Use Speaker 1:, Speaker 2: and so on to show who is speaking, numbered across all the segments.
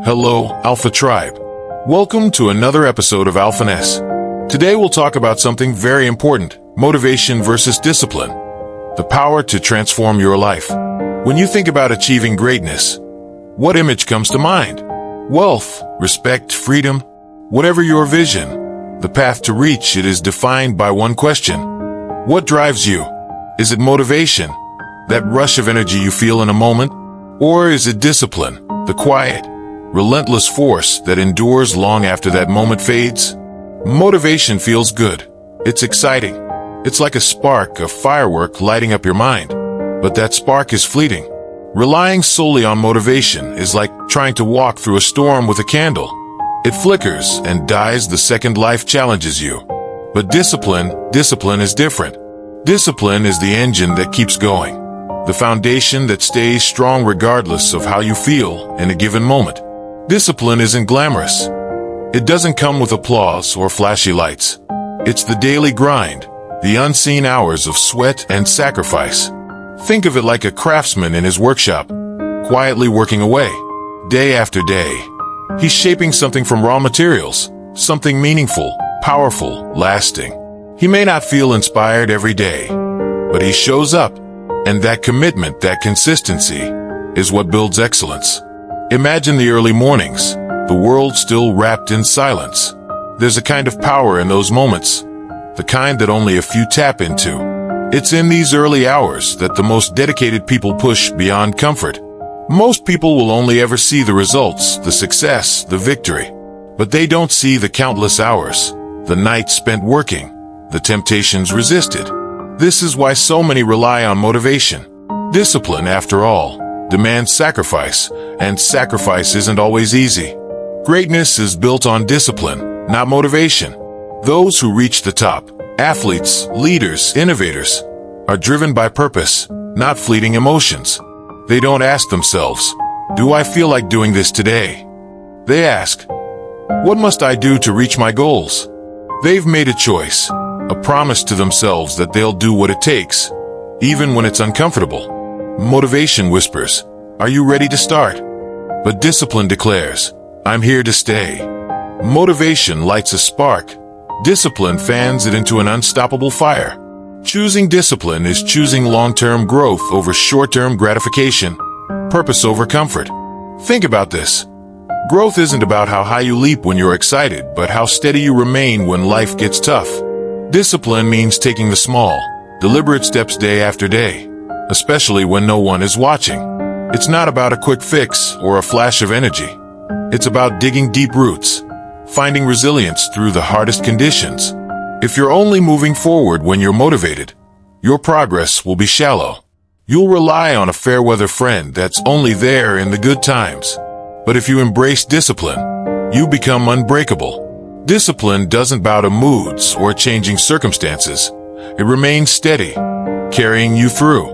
Speaker 1: Hello, Alpha Tribe. Welcome to another episode of Alphaness. Today we'll talk about something very important, motivation versus discipline. The power to transform your life. When you think about achieving greatness, what image comes to mind? Wealth, respect, freedom, whatever your vision, the path to reach it is defined by one question. What drives you? Is it motivation, that rush of energy you feel in a moment? Or is it discipline, the quiet, relentless force that endures long after that moment fades? Motivation feels good. It's exciting. It's like a spark, a firework lighting up your mind. But that spark is fleeting. Relying solely on motivation is like trying to walk through a storm with a candle. It flickers and dies the second life challenges you. But discipline is different. Discipline is the engine that keeps going. The foundation that stays strong regardless of how you feel in a given moment. Discipline isn't glamorous. It doesn't come with applause or flashy lights. It's the daily grind, the unseen hours of sweat and sacrifice. Think of it like a craftsman in his workshop, quietly working away, day after day. He's shaping something from raw materials, something meaningful, powerful, lasting. He may not feel inspired every day, but he shows up, and that commitment, that consistency, is what builds excellence. Imagine the early mornings, the world still wrapped in silence. There's a kind of power in those moments, the kind that only a few tap into. It's in these early hours that the most dedicated people push beyond comfort. Most people will only ever see the results, the success, the victory. But they don't see the countless hours, the nights spent working, the temptations resisted. This is why so many rely on motivation. Discipline, after all, demands sacrifice, and sacrifice isn't always easy. Greatness is built on discipline, not motivation. Those who reach the top, athletes, leaders, innovators, are driven by purpose, not fleeting emotions. They don't ask themselves, "Do I feel like doing this today?" They ask, "What must I do to reach my goals?" They've made a choice, a promise to themselves that they'll do what it takes, even when it's uncomfortable. Motivation whispers, "Are you ready to start?" But discipline declares, "I'm here to stay." Motivation lights a spark. Discipline fans it into an unstoppable fire. Choosing discipline is choosing long-term growth over short-term gratification, purpose over comfort. Think about this. Growth isn't about how high you leap when you're excited, but how steady you remain when life gets tough. Discipline means taking the small, deliberate steps day after day, especially when no one is watching. It's not about a quick fix or a flash of energy. It's about digging deep roots, finding resilience through the hardest conditions. If you're only moving forward when you're motivated, your progress will be shallow. You'll rely on a fair-weather friend that's only there in the good times. But if you embrace discipline, you become unbreakable. Discipline doesn't bow to moods or changing circumstances. It remains steady, carrying you through.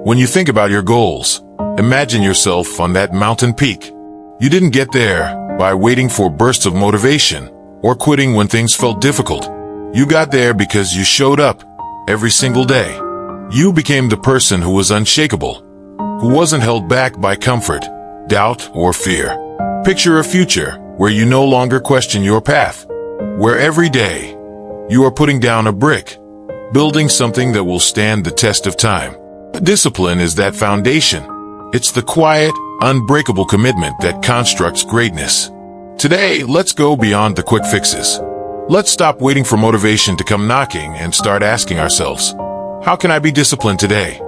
Speaker 1: When you think about your goals, imagine yourself on that mountain peak. You didn't get there by waiting for bursts of motivation or quitting when things felt difficult. You got there because you showed up every single day. You became the person who was unshakable, who wasn't held back by comfort, doubt, or fear. Picture a future where you no longer question your path, where every day you are putting down a brick, building something that will stand the test of time. Discipline is that foundation. It's the quiet, unbreakable commitment that constructs greatness. Today, let's go beyond the quick fixes. Let's stop waiting for motivation to come knocking and start asking ourselves, how can I be disciplined today?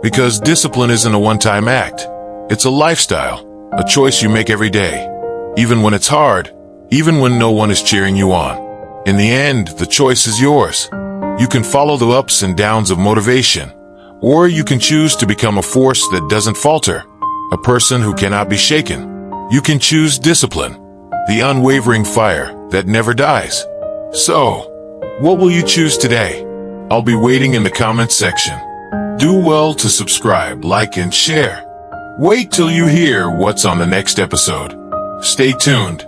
Speaker 1: Because discipline isn't a one-time act. It's a lifestyle, a choice you make every day. Even when it's hard, even when no one is cheering you on. In the end, the choice is yours. You can follow the ups and downs of motivation, or you can choose to become a force that doesn't falter, a person who cannot be shaken. You can choose discipline, the unwavering fire that never dies. So, what will you choose today? I'll be waiting in the comments section. Do well to subscribe, like, and share. Wait till you hear what's on the next episode. Stay tuned.